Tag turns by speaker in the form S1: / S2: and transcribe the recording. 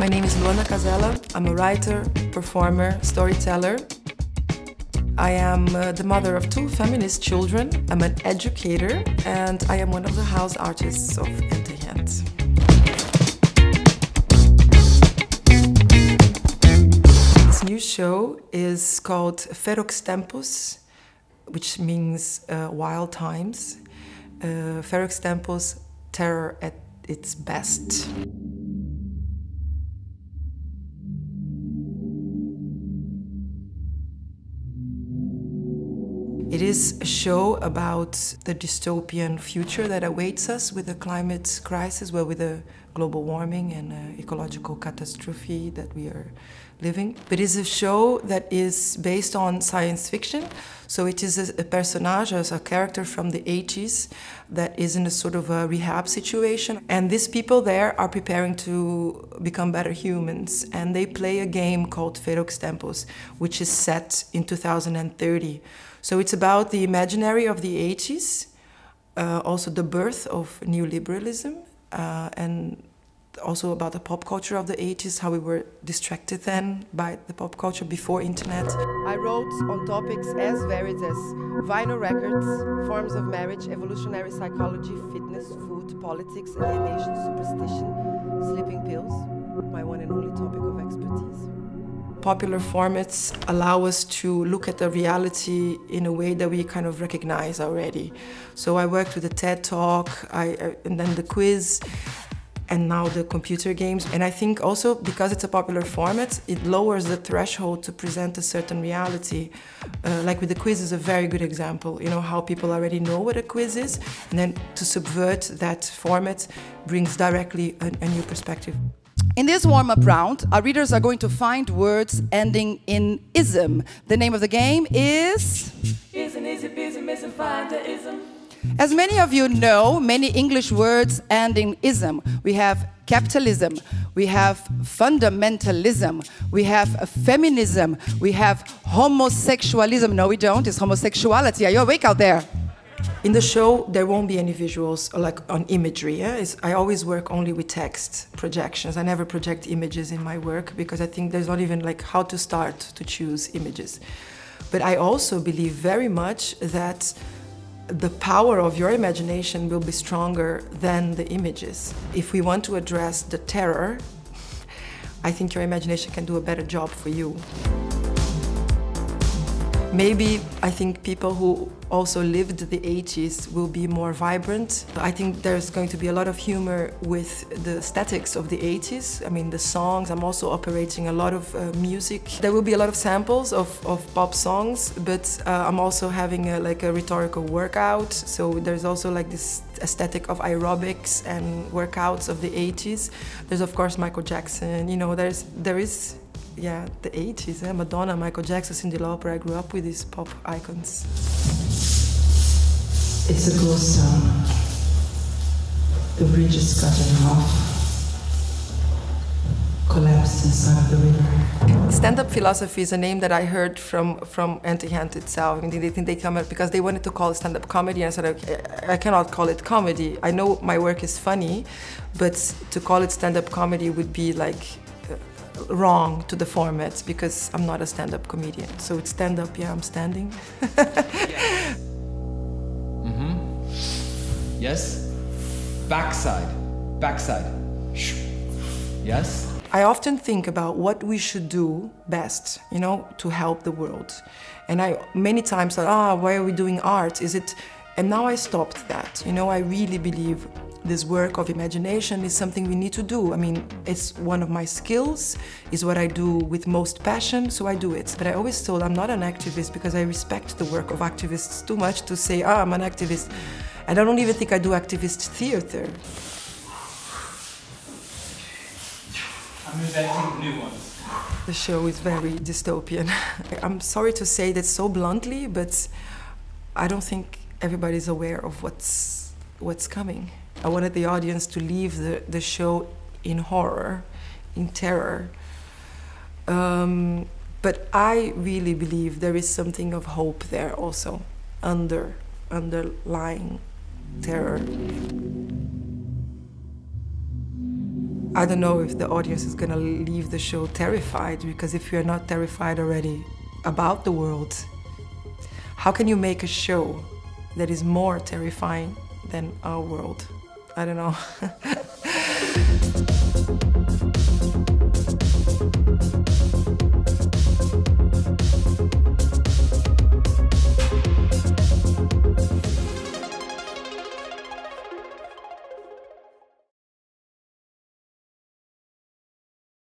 S1: My name is Luanda Casella. I'm a writer, performer, storyteller. I am the mother of 2 feminist children. I'm an educator, and I am one of the house artists of NTGent. This new show is called Ferox Tempus, which means wild times. Ferox Tempus, terror at its best. It is a show about the dystopian future that awaits us with the climate crisis, well, with the global warming and ecological catastrophe that we are living. But it is a show that is based on science fiction. So it is a personage, a character from the 80s that is in a sort of a rehab situation. And these people there are preparing to become better humans. And they play a game called Ferox Tempus, which is set in 2030. So it's about the imaginary of the 80s, also the birth of neoliberalism, and also about the pop culture of the 80s, how we were distracted then by the pop culture before internet. I wrote on topics as varied as vinyl records, forms of marriage, evolutionary psychology, fitness, food, politics, alienation, superstition, sleeping pills, my one and only topic of expertise. Popular formats allow us to look at the reality in a way that we kind of recognize already. So I worked with the TED Talk, and then the quiz, and now the computer games. And I think also because it's a popular format, it lowers the threshold to present a certain reality. Like with the quiz is a very good example, you know, how people already know what a quiz is, and then to subvert that format brings directly a new perspective.
S2: In this warm-up round, our readers are going to find words ending in ism. The name of the game is...
S3: Isn't easy busy missing find the ism.
S2: As many of you know, many English words end in ism. We have capitalism, we have fundamentalism, we have feminism, we have homosexualism. No, we don't. It's homosexuality. Are you awake out there?
S1: In the show, there won't be any visuals like on imagery. Yeah? I always work only with text projections. I never project images in my work because I think there's not even like how to start to choose images. But I also believe very much that the power of your imagination will be stronger than the images. If we want to address the terror, I think your imagination can do a better job for you. Maybe I think people who also lived the 80s will be more vibrant. I think there's going to be a lot of humor with the aesthetics of the 80s. I mean, the songs, I'm also operating a lot of music. There will be a lot of samples of pop songs, but I'm also having like a rhetorical workout. So there's also like this aesthetic of aerobics and workouts of the 80s. There's of course Michael Jackson, you know, there is yeah, the 80s, Madonna, Michael Jackson, Cyndi Lauper. I grew up with these pop icons.
S4: It's a ghost town. The bridge is cut in half, collapsed inside of the river.
S1: Stand-up philosophy is a name that I heard from NTGent itself. I mean, they think they come up because they wanted to call it stand-up comedy, and I said, okay, I cannot call it comedy. I know my work is funny, but to call it stand-up comedy would be like wrong to the format because I'm not a stand-up comedian. So it's stand-up, yeah, I'm standing.
S5: Yeah. Yes. Backside. Backside. Yes.
S1: I often think about what we should do best, you know, to help the world. And I many times thought, why are we doing art? Is it? And now I stopped that. You know, I really believe this work of imagination is something we need to do. I mean, it's one of my skills, is what I do with most passion, so I do it. But I always told I'm not an activist because I respect the work of activists too much to say, I'm an activist. And I don't even think I do activist theater.
S5: I'm inventing new ones.
S1: The show is very dystopian. I'm sorry to say that so bluntly, but I don't think everybody's aware of what's coming. I wanted the audience to leave the show in horror, in terror. But I really believe there is something of hope there also, underlying terror. I don't know if the audience is gonna leave the show terrified, because if you're not terrified already about the world, how can you make a show that is more terrifying than our world? I don't know.